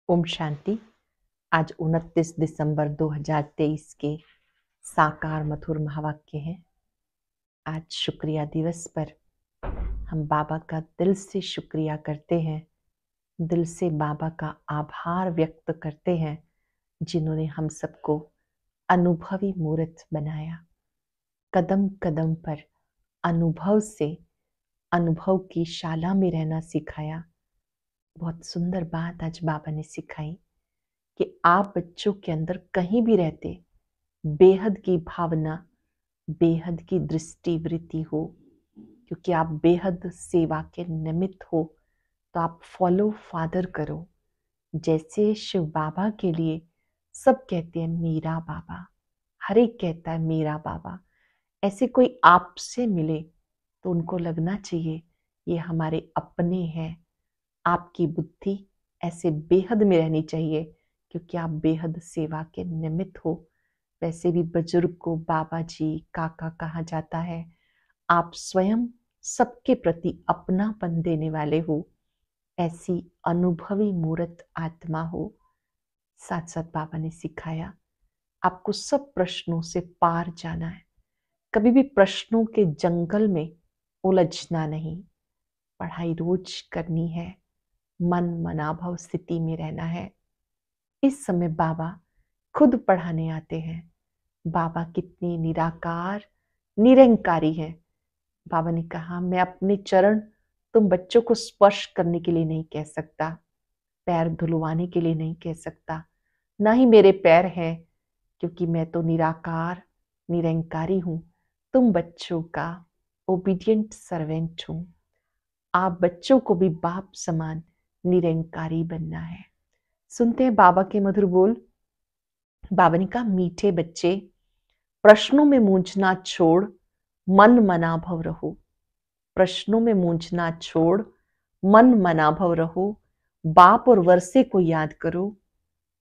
ओम शांति। आज 29 दिसंबर 2023 के साकार मधुर महावाक्य हैं। आज शुक्रिया दिवस पर हम बाबा का दिल से शुक्रिया करते हैं, दिल से बाबा का आभार व्यक्त करते हैं जिन्होंने हम सबको अनुभवी मूर्त बनाया। कदम कदम पर अनुभव से अनुभव की शाला में रहना सिखाया। बहुत सुंदर बात आज बाबा ने सिखाई कि आप बच्चों के अंदर कहीं भी रहते बेहद की भावना, बेहद की दृष्टि वृत्ति हो, क्योंकि आप बेहद सेवा के निमित्त हो। तो आप फॉलो फादर करो। जैसे शिव बाबा के लिए सब कहते हैं मेरा बाबा, हर एक कहता है मेरा बाबा। ऐसे कोई आपसे मिले तो उनको लगना चाहिए ये हमारे अपने हैं। आपकी बुद्धि ऐसे बेहद में रहनी चाहिए क्योंकि आप बेहद सेवा के निमित्त हो। वैसे भी बुजुर्ग को बाबा जी काका कहा जाता है। आप स्वयं सबके प्रति अपनापन देने वाले हो, ऐसी अनुभवी मूर्त आत्मा हो। साथ साथ बाबा ने सिखाया आपको सब प्रश्नों से पार जाना है। कभी भी प्रश्नों के जंगल में उलझना नहीं। पढ़ाई रोज करनी है, मन मनाभव स्थिति में रहना है। इस समय बाबा खुद पढ़ाने आते हैं। बाबा कितनी निराकार निरंकारी है। बाबा ने कहा मैं अपने चरण तुम बच्चों को स्पर्श करने के लिए नहीं कह सकता, पैर धुलवाने के लिए नहीं कह सकता, ना ही मेरे पैर हैं, क्योंकि मैं तो निराकार निरंकारी हूं। तुम बच्चों का ओबीडियंट सर्वेंट हूं। आप बच्चों को भी बाप समान निरंकारी बनना है। सुनते हैं बाबा के मधुर बोल। बाबा ने कहा मीठे बच्चे, प्रश्नों में मूंझना छोड़ मन मनाभव रहो। प्रश्नों में मूंझना छोड़ मन मनाभव रहो। बाप और वर्षे को याद करो,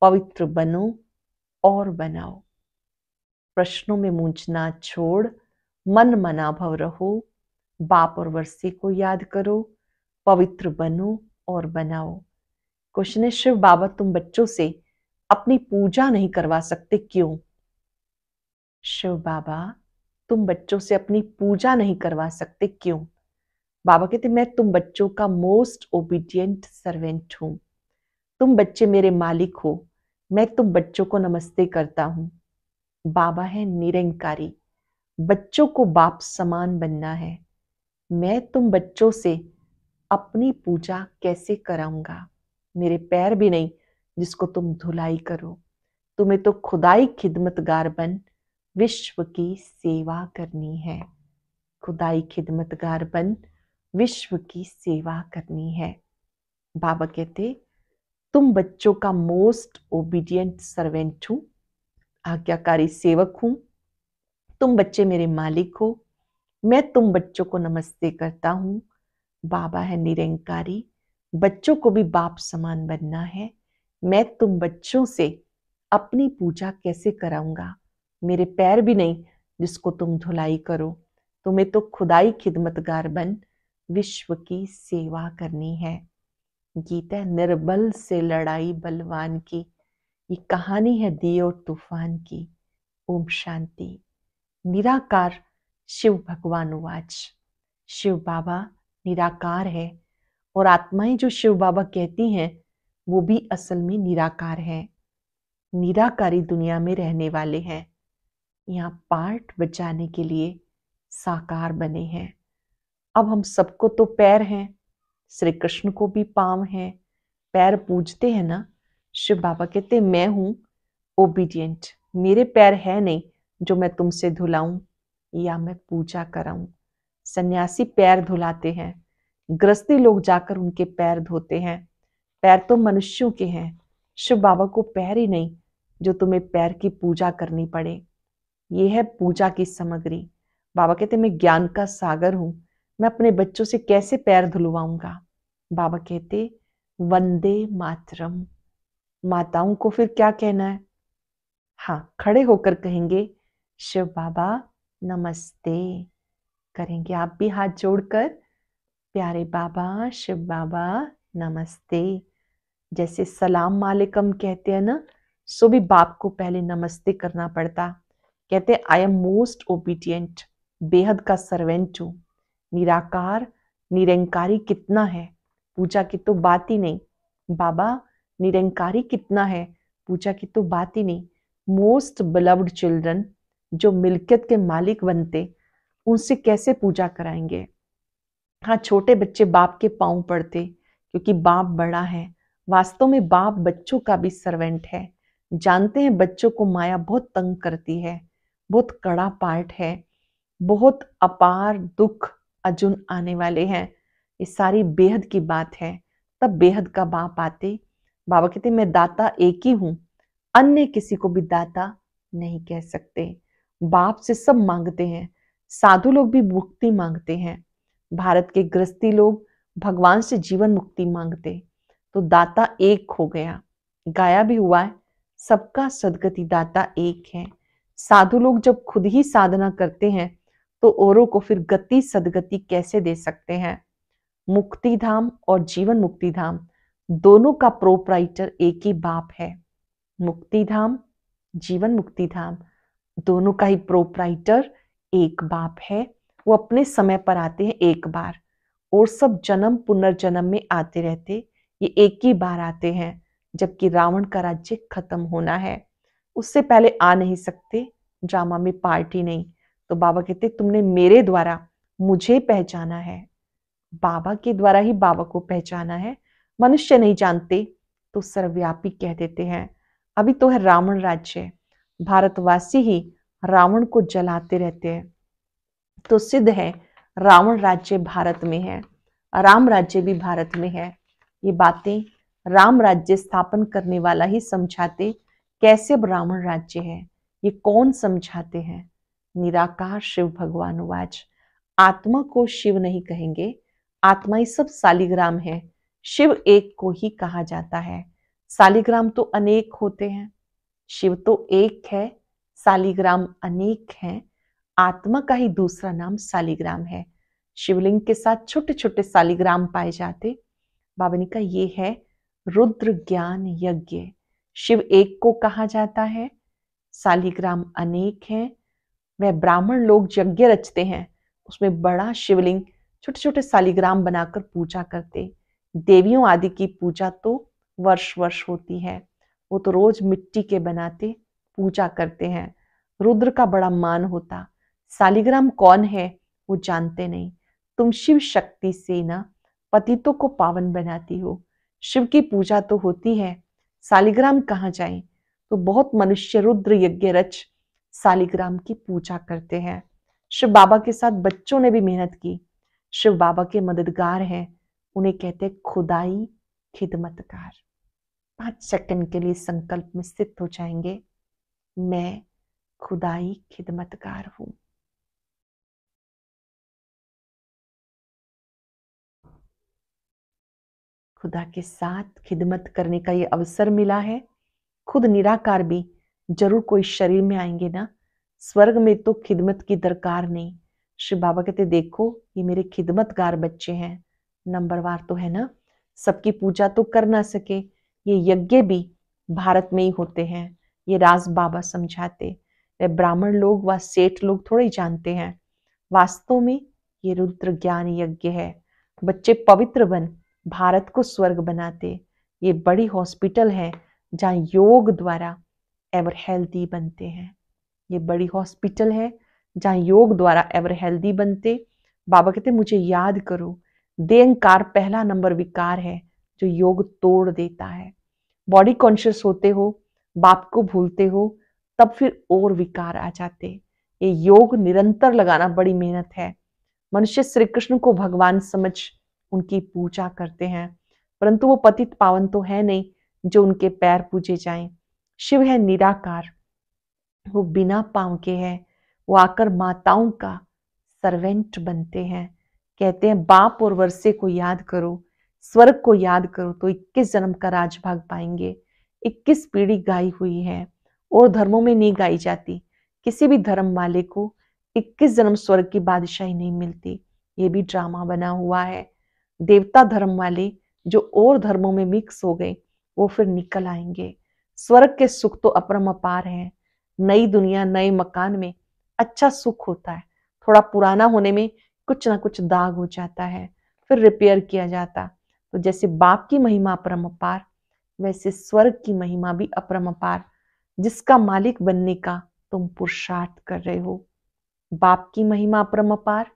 पवित्र बनो और बनाओ। प्रश्नों में मूंझना छोड़ मन मनाभव रहो। बाप और वर्षे को याद करो, पवित्र बनो और बनाओ। क्वेश्चन है शिव बाबा तुम बच्चों से अपनी पूजा नहीं करवा सकते क्यों? शिव बाबा तुम बच्चों से अपनी पूजा नहीं करवा सकते क्यों? बाबा कहते मैं तुम बच्चों का मोस्ट ओबीडियंट सर्वेंट हूं। तुम बच्चे मेरे मालिक हो। मैं तुम बच्चों को नमस्ते करता हूं। बाबा है निरंकारी। बच्चों को बाप समान बनना है। मैं तुम बच्चों से अपनी पूजा कैसे कराऊंगा? मेरे पैर भी नहीं जिसको तुम धुलाई करो। तुम्हें तो खुदाई खिदमतगार बन विश्व की सेवा करनी है। खुदाई खिदमतगार बन विश्व की सेवा करनी है। बाबा कहते तुम बच्चों का मोस्ट ओबीडियंट सर्वेंट हूं, आज्ञाकारी सेवक हूं। तुम बच्चे मेरे मालिक हो। मैं तुम बच्चों को नमस्ते करता हूं। बाबा है निरंकारी। बच्चों को भी बाप समान बनना है। मैं तुम बच्चों से अपनी पूजा कैसे कराऊंगा? मेरे पैर भी नहीं जिसको तुम धुलाई करो। तुम्हें तो खुदाई खिदमतगार बन विश्व की सेवा करनी है। गीता निर्बल से लड़ाई बलवान की, ये कहानी है दी और तूफान की। ओम शांति। निराकार शिव भगवान उवाच। शिव बाबा निराकार है और आत्माएं जो शिव बाबा कहती हैं वो भी असल में निराकार है। निराकारी दुनिया में रहने वाले हैं। यहाँ पार्ट बचाने के लिए साकार बने हैं। अब हम सबको तो पैर हैं, श्री कृष्ण को भी पांव हैं, पैर पूजते हैं ना। शिव बाबा कहते मैं हूं ओबीडियंट। मेरे पैर है नहीं जो मैं तुमसे धुलाऊं या मैं पूजा कराऊं। सन्यासी पैर धुलाते हैं, गृहस्थी लोग जाकर उनके पैर धोते हैं। पैर तो मनुष्यों के हैं। शिव बाबा को पैर ही नहीं जो तुम्हें पैर की पूजा करनी पड़े। ये है पूजा की सामग्री। बाबा कहते मैं ज्ञान का सागर हूं, मैं अपने बच्चों से कैसे पैर धुलवाऊंगा? बाबा कहते वंदे मातरम। माताओं को फिर क्या कहना है? हाँ, खड़े होकर कहेंगे शिव बाबा नमस्ते। करेंगे आप भी हाथ जोड़कर, प्यारे बाबा शिव बाबा नमस्ते। जैसे सलाम वालेकुम कहते हैं ना, सो भी बाप को पहले नमस्ते करना पड़ता। कहते हैं आई एम मोस्ट ओबीडियंट, बेहद का सर्वेंट हूँ। निराकार निरंकारी कितना है, पूजा की तो बात ही नहीं। बाबा निरंकारी कितना है, पूजा की तो बात ही नहीं। मोस्ट बिलव्ड चिल्ड्रन, जो मिल्कियत के मालिक बनते, उनसे कैसे पूजा कराएंगे। हाँ, छोटे बच्चे बाप के पांव पड़ते क्योंकि बाप बड़ा है। वास्तव में बाप बच्चों का भी सर्वेंट है। जानते हैं बच्चों को माया बहुत तंग करती है, बहुत कड़ा पार्ट है, बहुत अपार दुख अर्जुन आने वाले हैं। ये सारी बेहद की बात है। तब बेहद का बाप आते। बाबा कहते मैं दाता एक ही हूं, अन्य किसी को भी दाता नहीं कह सकते। बाप से सब मांगते हैं, साधु लोग भी मुक्ति मांगते हैं। भारत के गृहस्थी लोग भगवान से जीवन मुक्ति मांगते। तो दाता एक हो गया, गाया भी हुआ है, सबका सदगति दाता एक है। साधु लोग जब खुद ही साधना करते हैं तो औरों को फिर गति सदगति कैसे दे सकते हैं। मुक्ति धाम और जीवन मुक्ति धाम दोनों का प्रोपराइटर एक ही बाप है। मुक्ति धाम जीवन मुक्ति धाम दोनों का ही प्रोपराइटर एक बाप है। वो अपने समय पर आते हैं एक बार, और सब जन्म पुनर्जन्म में आते रहते। ये एक ही बार आते हैं, जबकि रावण का राज्य खत्म होना है, उससे पहले आ नहीं सकते। ड्रामा में पार्टी नहीं। तो बाबा कहते तुमने मेरे द्वारा मुझे पहचाना है, बाबा के द्वारा ही बाबा को पहचाना है। मनुष्य नहीं जानते तो सर्वव्यापी कह देते हैं। अभी तो है रावण राज्य, भारतवासी ही रावण को जलाते रहते हैं। तो सिद्ध है रावण राज्य भारत में है, राम राज्य भी भारत में है। ये बातें राम राज्य स्थापन करने वाला ही समझाते। कैसे अब रावण राज्य है, ये कौन समझाते हैं। निराकार शिव भगवान वाच, आत्मा को शिव नहीं कहेंगे, आत्मा ही सब सालिग्राम है। शिव एक को ही कहा जाता है, सालिग्राम तो अनेक होते हैं। शिव तो एक है, सालिग्राम अनेक हैं। आत्मा का ही दूसरा नाम सालिग्राम है। शिवलिंग के साथ छोटे छोटे सालिग्राम पाए जाते। बाबा ने कहा ये है रुद्र ज्ञान यज्ञ। शिव एक को कहा जाता है, सालिग्राम अनेक हैं। वह ब्राह्मण लोग यज्ञ रचते हैं, उसमें बड़ा शिवलिंग छोटे छोटे सालिग्राम बनाकर पूजा करते। देवियों आदि की पूजा तो वर्ष वर्ष होती है, वो तो रोज मिट्टी के बनाते पूजा करते हैं। रुद्र का बड़ा मान होता। सालिग्राम कौन है वो जानते नहीं। तुम शिव शक्ति से ना पतितों को पावन बनाती हो। शिव की पूजा तो होती है, सालिग्राम कहाँ जाए। तो बहुत मनुष्य रुद्र यज्ञ रच सालिग्राम की पूजा करते हैं। शिव बाबा के साथ बच्चों ने भी मेहनत की। शिव बाबा के मददगार हैं, उन्हें कहते खुदाई खिदमतकार। 5 सेकंड के लिए संकल्प में स्थित हो जाएंगे, मैं खुदाई खिदमतकार हूं। खुदा के साथ खिदमत करने का ये अवसर मिला है। खुद निराकार भी जरूर कोई शरीर में आएंगे ना, स्वर्ग में तो खिदमत की दरकार नहीं। श्री बाबा कहते देखो ये मेरे खिदमतगार बच्चे हैं, नंबरवार तो है ना, सबकी पूजा तो कर ना सके। ये यज्ञ भी भारत में ही होते हैं, ये राज बाबा समझाते। वे ब्राह्मण लोग व सेठ लोग थोड़े ही जानते हैं। वास्तव में ये रुद्र ज्ञान यज्ञ है। बच्चे पवित्र बन भारत को स्वर्ग बनाते। ये बड़ी हॉस्पिटल है जहाँ योग द्वारा एवर हेल्दी बनते हैं। ये बड़ी हॉस्पिटल है जहाँ योग द्वारा एवर हेल्दी बनते। बाबा कहते मुझे याद करो, देहंकार पहला नंबर विकार है जो योग तोड़ देता है। बॉडी कॉन्शियस होते हो, बाप को भूलते हो, तब फिर और विकार आ जाते। ये योग निरंतर लगाना बड़ी मेहनत है। मनुष्य श्री कृष्ण को भगवान समझ उनकी पूजा करते हैं, परंतु वो पतित पावन तो है नहीं जो उनके पैर पूजे जाएं। शिव है निराकार, वो बिना पांव के है। वो आकर माताओं का सर्वेंट बनते हैं। कहते हैं बाप और वर्षे को याद करो, स्वर्ग को याद करो तो 21 जन्म का राजभाग पाएंगे। 21 पीढ़ी गाई हुई है और धर्मों में नहीं गाई जाती। किसी भी धर्म वाले को 21 जन्म स्वर्ग की बादशाही नहीं मिलती, ये भी ड्रामा बना हुआ है। देवता धर्म वाले जो और धर्मों में मिक्स हो गए, वो फिर निकल आएंगे। स्वर्ग के सुख तो अपरंपार है। नई दुनिया नए मकान में अच्छा सुख होता है, थोड़ा पुराना होने में कुछ ना कुछ दाग हो जाता है, फिर रिपेयर किया जाता। तो जैसे बाप की महिमा अपरंपार, वैसे स्वर्ग की महिमा भी अपरंपार, जिसका मालिक बनने का तुम पुरुषार्थ कर रहे हो। बाप की महिमा अपरंपार,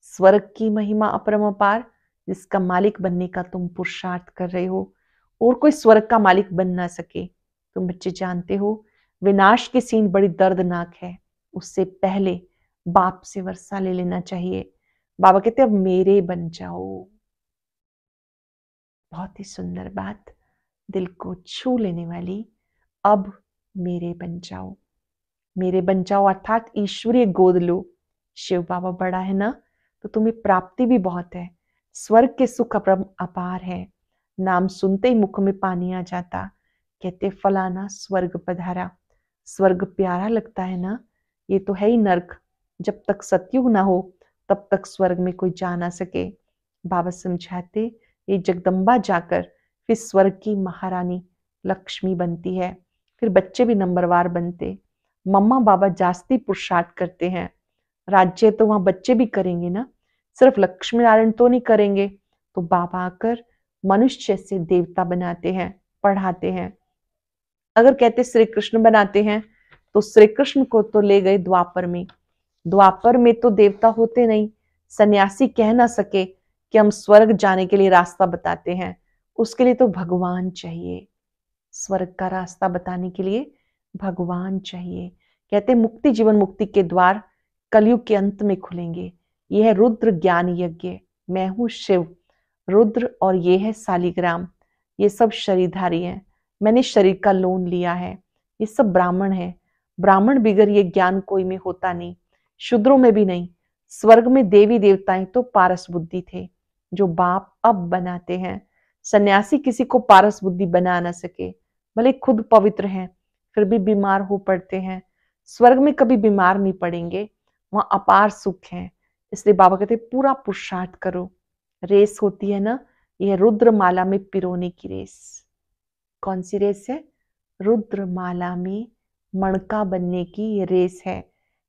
स्वर्ग की महिमा अपरंपार, जिसका मालिक बनने का तुम पुरुषार्थ कर रहे हो। और कोई स्वर्ग का मालिक बन ना सके। तुम बच्चे जानते हो विनाश की सीन बड़ी दर्दनाक है, उससे पहले बाप से वर्षा ले लेना चाहिए। बाबा कहते अब मेरे बन जाओ। बहुत ही सुंदर बात, दिल को छू लेने वाली। अब मेरे बन जाओ, मेरे बन जाओ अर्थात ईश्वरीय गोद लो। शिव बाबा बड़ा है ना, तो तुम्हें प्राप्ति भी बहुत है। स्वर्ग के सुख अपार है। नाम सुनते ही मुख में पानी आ जाता। कहते फलाना स्वर्ग पधारा। स्वर्ग प्यारा लगता है ना, ये तो है ही नर्क। जब तक सतयुग ना हो तब तक स्वर्ग में कोई जा ना सके। बाबा समझाते ये जगदम्बा जाकर फिर स्वर्ग की महारानी लक्ष्मी बनती है। फिर बच्चे भी नंबरवार बनते। मम्मा बाबा जास्ती पुरुषार्थ करते हैं। राज्य तो वहां बच्चे भी करेंगे ना, सिर्फ लक्ष्मी नारायण तो नहीं करेंगे। तो बाबा आकर मनुष्य से देवता बनाते हैं, पढ़ाते हैं। अगर कहते श्री कृष्ण बनाते हैं तो श्री कृष्ण को तो ले गए द्वापर में। द्वापर में तो देवता होते नहीं। सन्यासी कह ना सके कि हम स्वर्ग जाने के लिए रास्ता बताते हैं, उसके लिए तो भगवान चाहिए। स्वर्ग का रास्ता बताने के लिए भगवान चाहिए। कहते मुक्ति जीवन मुक्ति के द्वार कलयुग के अंत में खुलेंगे। यह है रुद्र ज्ञान यज्ञ। मैं हूं शिव, रुद्र और ये है सालिग्राम। ये सब शरीरधारी हैं। मैंने शरीर का लोन लिया है। ये सब ब्राह्मण है। ब्राह्मण बिगर ये ज्ञान कोई में होता नहीं, शूद्रों में भी नहीं। स्वर्ग में देवी देवताएं तो पारस बुद्धि थे, जो बाप अब बनाते हैं। सन्यासी किसी को पारस बुद्धि बना ना सके, भले खुद पवित्र हैं फिर भी बीमार हो पड़ते हैं। स्वर्ग में कभी बीमार नहीं पड़ेंगे, वहां अपार सुख है। इसलिए बाबा कहते पूरा पुरुषार्थ करो। रेस होती है ना, यह रुद्रमाला में पिरोने की रेस। कौन सी रेस है? रुद्रमाला में मणका बनने की ये रेस है।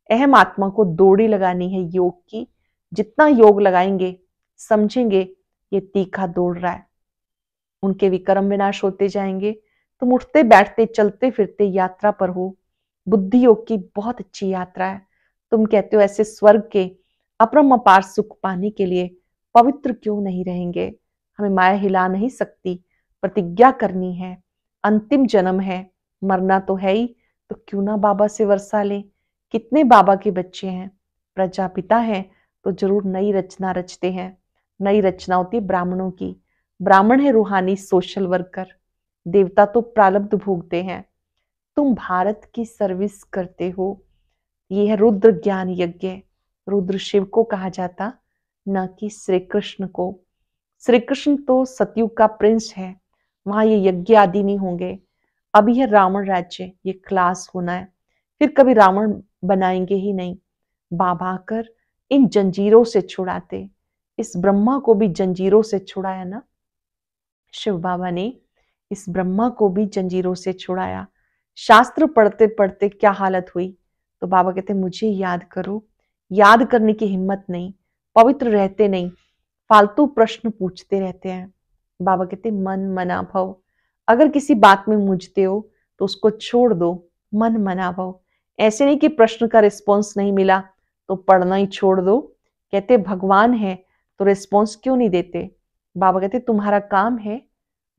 अहम आत्मा को दौड़ी लगानी है योग की। जितना योग लगाएंगे समझेंगे ये तीखा दौड़ रहा है। उनके विक्रम विनाश होते जाएंगे। तुम उठते बैठते चलते फिरते यात्रा पर हो। बुद्धि योग की बहुत अच्छी यात्रा है। तुम कहते हो ऐसे स्वर्ग के अपरंपार सुख पाने के लिए पवित्र क्यों नहीं रहेंगे? हमें माया हिला नहीं सकती, प्रतिज्ञा करनी है। अंतिम जन्म है, मरना तो है ही, तो क्यों ना बाबा से वर्षा ले। कितने बाबा के बच्चे हैं, प्रजापिता हैं, तो जरूर नई रचना रचते हैं। नई रचना होती है ब्राह्मणों की। ब्राह्मण है रूहानी सोशल वर्कर, देवता तो प्रारब्ध भोगते हैं। तुम भारत की सर्विस करते हो। ये है रुद्र ज्ञान यज्ञ। रुद्र शिव को कहा जाता, न कि श्री कृष्ण को। श्री कृष्ण तो सतयुग का प्रिंस है, वहां ये यज्ञ आदि नहीं होंगे। अब यह रावण राज्य, ये क्लास होना है, फिर कभी रावण बनाएंगे ही नहीं। बाबा आकर इन जंजीरों से छुड़ाते। इस ब्रह्मा को भी जंजीरों से छुड़ाया ना, शिव बाबा ने इस ब्रह्मा को भी जंजीरों से छुड़ाया। शास्त्र पढ़ते पढ़ते क्या हालत हुई, तो बाबा कहते मुझे याद करो। याद करने की हिम्मत नहीं, पवित्र रहते नहीं, फालतू प्रश्न पूछते रहते हैं। बाबा कहते मन मना भव। अगर किसी बात में मुझते हो तो उसको छोड़ दो, मन मना भव। ऐसे नहीं कि प्रश्न का रिस्पॉन्स नहीं मिला तो पढ़ना ही छोड़ दो। कहते भगवान है तो रिस्पॉन्स क्यों नहीं देते? बाबा कहते तुम्हारा काम है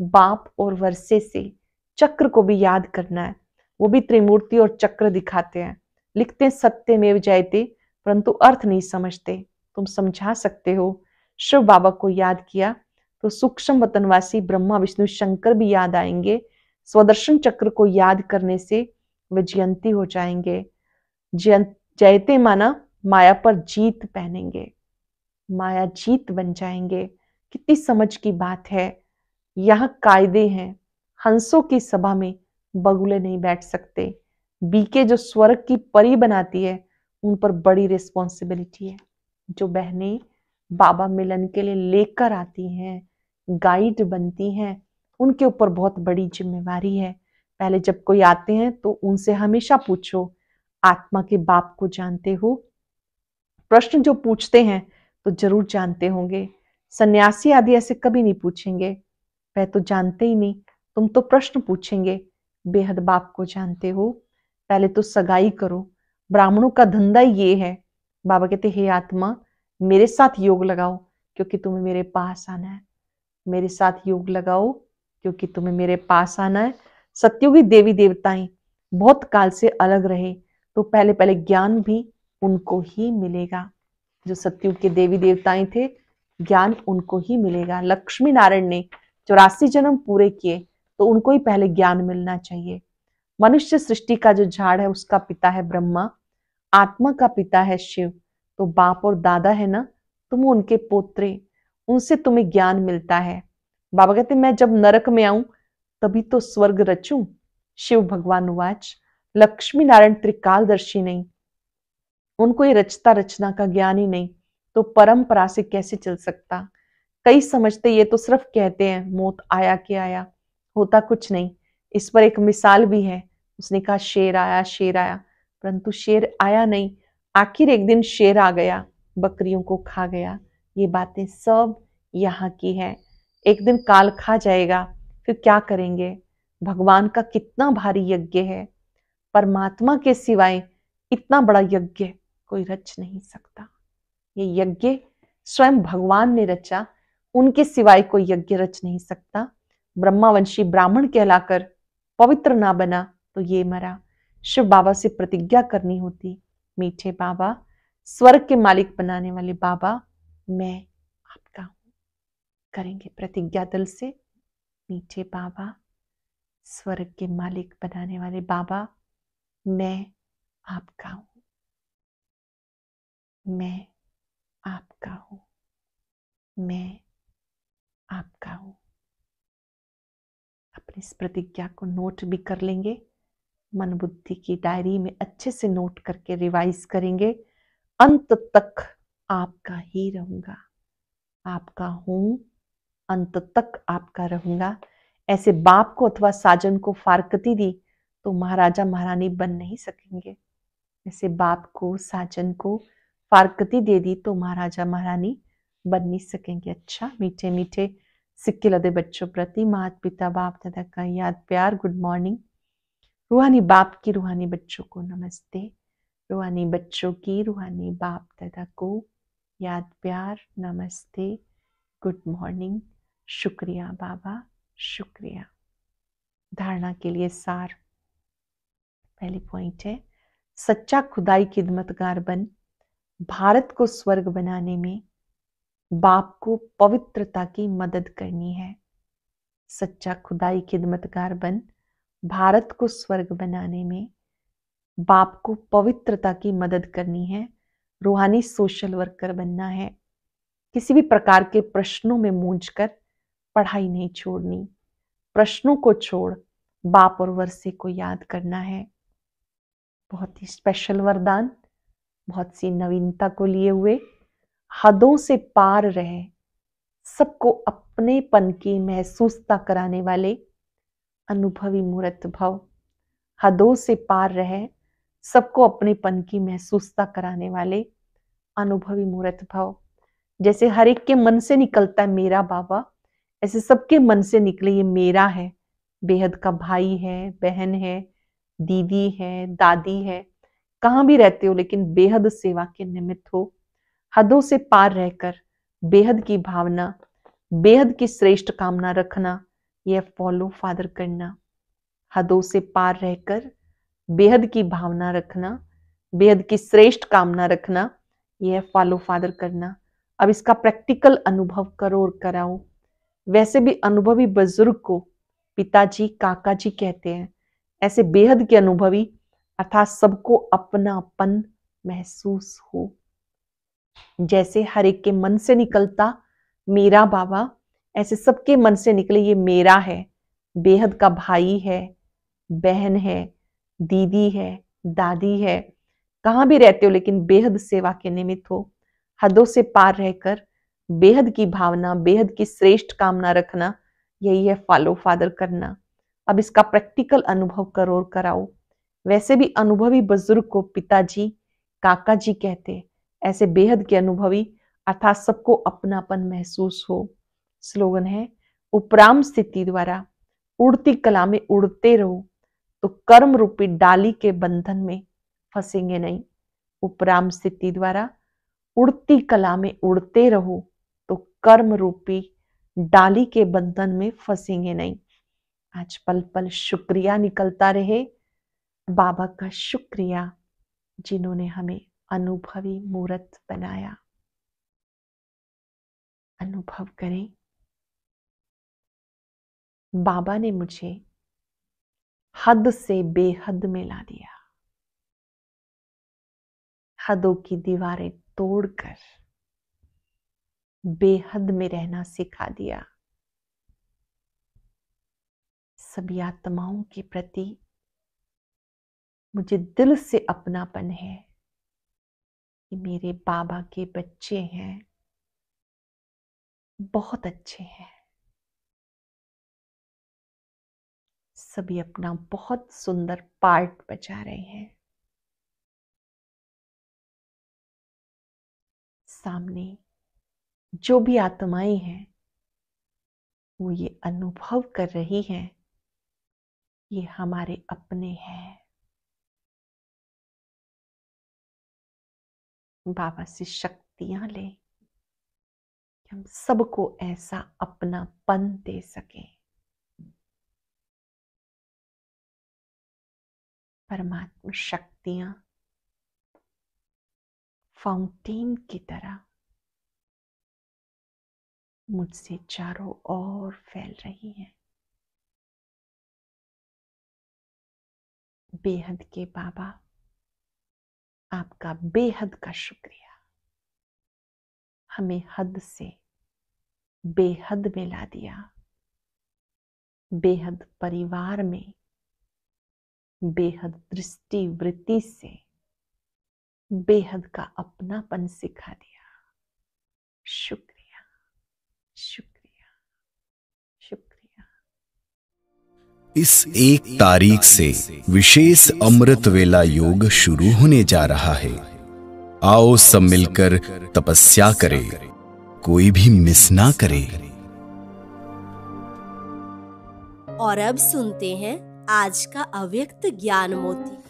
बाप और वर्षे से चक्र को भी याद करना है। वो भी त्रिमूर्ति और चक्र दिखाते हैं, लिखते सत्यमेव जयते, परंतु अर्थ नहीं समझते। तुम समझा सकते हो। शिव बाबा को याद किया तो सूक्ष्म वतनवासी ब्रह्मा विष्णु शंकर भी याद आएंगे। स्वदर्शन चक्र को याद करने से वे जयंती हो जाएंगे। जयते माना माया पर जीत पहनेंगे, माया जीत बन जाएंगे। कितनी समझ की बात है। यहाँ कायदे हैं, हंसों की सभा में बगुले नहीं बैठ सकते। बीके जो स्वर्ग की परी बनाती है उन पर बड़ी रिस्पॉन्सिबिलिटी है। जो बहनें बाबा मिलन के लिए लेकर आती हैं, गाइड बनती हैं, उनके ऊपर बहुत बड़ी जिम्मेवारी है। पहले जब कोई आते हैं तो उनसे हमेशा पूछो, आत्मा के बाप को जानते हो? प्रश्न जो पूछते हैं तो जरूर जानते होंगे। सन्यासी आदि ऐसे कभी नहीं पूछेंगे, वह तो जानते ही नहीं। तुम तो प्रश्न पूछेंगे, बेहद बाप को जानते हो? पहले तो सगाई करो। ब्राह्मणों का धंधा ये है। बाबा कहते, हे आत्मा, मेरे साथ योग लगाओ क्योंकि तुम्हें मेरे पास आना है। मेरे साथ योग लगाओ क्योंकि तुम्हें मेरे पास आना है। सत्युगी देवी देवताएं बहुत काल से अलग रहे, तो पहले पहले ज्ञान भी उनको ही मिलेगा। जो सत्युग के देवी देवताएं थे, ज्ञान उनको ही मिलेगा। लक्ष्मी नारायण ने 84 जन्म पूरे किए, तो उनको ही पहले ज्ञान मिलना चाहिए। मनुष्य सृष्टि का जो झाड़ है उसका पिता है ब्रह्मा, आत्मा का पिता है शिव। तो बाप और दादा है ना, तुम उनके पोत्रे, उनसे तुम्हें ज्ञान मिलता है। बाबा कहते, मैं जब नरक में आऊं तभी तो स्वर्ग रचूं। शिव भगवान उवाच, लक्ष्मी नारायण त्रिकालदर्शी नहीं, उनको ये रचता रचना का ज्ञान ही नहीं, तो परंपरा से कैसे चल सकता। कई समझते ये तो सिर्फ कहते हैं, मौत आया कि आया, होता कुछ नहीं। इस पर एक मिसाल भी है। उसने कहा शेर आया, परंतु शेर आया नहीं। आखिर एक दिन शेर आ गया, बकरियों को खा गया। ये बातें सब यहाँ की है। एक दिन काल खा जाएगा, फिर क्या करेंगे? भगवान का कितना भारी यज्ञ है। परमात्मा के सिवाय इतना बड़ा यज्ञ कोई रच नहीं सकता। ये यज्ञ स्वयं भगवान ने रचा, उनके सिवाय कोई यज्ञ रच नहीं सकता। ब्रह्मावंशी ब्राह्मण कहलाकर पवित्र ना बना तो ये मरा। शिव बाबा से प्रतिज्ञा करनी होती, मीठे बाबा, स्वर्ग के मालिक बनाने वाले बाबा, मैं आपका हूं। करेंगे प्रतिज्ञा दिल से, मीठे बाबा, स्वर्ग के मालिक बनाने वाले बाबा, मैं आपका हूं, मैं आपका हूं, मैं आपका हूं। अपनी इस प्रतिज्ञा को नोट भी कर लेंगे, मन बुद्धि की डायरी में अच्छे से नोट करके रिवाइज करेंगे। अंत तक आपका ही रहूंगा, आपका हूं, अंत तक आपका रहूंगा। ऐसे बाप को अथवा साजन को फारकती दी तो महाराजा महारानी बन नहीं सकेंगे। ऐसे बाप को साजन को फारकती दे दी तो महाराजा महारानी बन नहीं सकेंगे। अच्छा, मीठे मीठे सिक्के लदे बच्चों प्रति माता पिता बाप दादा का याद प्यार, गुड मॉर्निंग। रूहानी बाप की रूहानी बच्चों को नमस्ते। रूहानी बच्चों की रूहानी बाप दादा को याद प्यार, नमस्ते, गुड मॉर्निंग, शुक्रिया बाबा, शुक्रिया। धारणा के लिए सार, पहली पॉइंट है, सच्चा खुदाई खिदमतगार बन भारत को स्वर्ग बनाने में बाप को पवित्रता की मदद करनी है। सच्चा खुदाई खिदमतगार बन भारत को स्वर्ग बनाने में बाप को पवित्रता की मदद करनी है। रूहानी सोशल वर्कर बनना है। किसी भी प्रकार के प्रश्नों में मूंझकर पढ़ाई नहीं छोड़नी। प्रश्नों को छोड़ बाप और वर्षे को याद करना है। बहुत ही स्पेशल वरदान, बहुत सी नवीनता को लिए हुए, हदों से पार रहे, सबको अपनेपन की महसूसता कराने वाले अनुभवी मूर्त भव। हदों से पार रहे, सबको अपनेपन की महसूसता कराने वाले अनुभवी मूर्त भव। जैसे हर एक के मन से निकलता है मेरा बाबा, ऐसे सबके मन से निकले ये मेरा है। बेहद का भाई है, बहन है, दीदी है, दादी है, कहां भी रहते हो लेकिन बेहद सेवा के निमित्त हो। हदों से पार रहकर बेहद की भावना, बेहद की श्रेष्ठ कामना रखना, यह फॉलो फादर करना। हदों से पार रहकर बेहद की भावना रखना, बेहद की श्रेष्ठ कामना रखना, यह फॉलो फादर करना। अब इसका प्रैक्टिकल अनुभव करो और कराओ। वैसे भी अनुभवी बुजुर्ग को पिताजी काका जी कहते हैं। ऐसे बेहद के अनुभवी अर्थात सबको अपनापन महसूस हो। जैसे हर एक के मन से निकलता मेरा बाबा, ऐसे सबके मन से निकले ये मेरा है। बेहद का भाई है, बहन है, दीदी है, दादी है, कहां भी रहते हो लेकिन बेहद सेवा के निमित्त हो। हदों से पार रहकर बेहद की भावना, बेहद की श्रेष्ठ कामना रखना, यही है फॉलो फादर करना। अब इसका प्रैक्टिकल अनुभव करो और कराओ। वैसे भी अनुभवी बुजुर्ग को पिताजी काका जी कहते, ऐसे बेहद के अनुभवी अर्थात सबको अपनापन महसूस हो। स्लोगन है, उपराम स्थिति द्वारा उड़ती कला में उड़ते रहो तो कर्म रूपी डाली के बंधन में फंसेंगे नहीं। उपराम स्थिति द्वारा उड़ती कला में उड़ते रहो तो कर्म रूपी डाली के बंधन में फंसेंगे नहीं। आज पल पल शुक्रिया निकलता रहे। बाबा का शुक्रिया जिन्होंने हमें अनुभवी मूर्त बनाया। अनुभव करें, बाबा ने मुझे हद से बेहद में ला दिया। हदों की दीवारें तोड़कर बेहद में रहना सिखा दिया। सभी आत्माओं के प्रति मुझे दिल से अपनापन है कि मेरे बाबा के बच्चे हैं, बहुत अच्छे हैं। सभी अपना बहुत सुंदर पार्ट बजा रहे हैं। सामने जो भी आत्माएं हैं वो ये अनुभव कर रही हैं, ये हमारे अपने हैं। बाबा से शक्तियां लें कि हम सबको ऐसा अपनापन दे सकें। परमात्मा शक्तियां फाउंटेन की तरह मुझसे चारों ओर फैल रही हैं। बेहद के बाबा, आपका बेहद का शुक्रिया। हमें हद से बेहद में ला दिया। बेहद परिवार में बेहद दृष्टि वृत्ति से बेहद का अपनापन सिखा दिया। शुक्रिया, शुक्रिया, शुक्रिया। इस 1 तारीख से विशेष अमृत वेला योग शुरू होने जा रहा है। आओ सब मिलकर तपस्या करें, कोई भी मिस ना करे। और अब सुनते हैं आज का अव्यक्त ज्ञान मोती।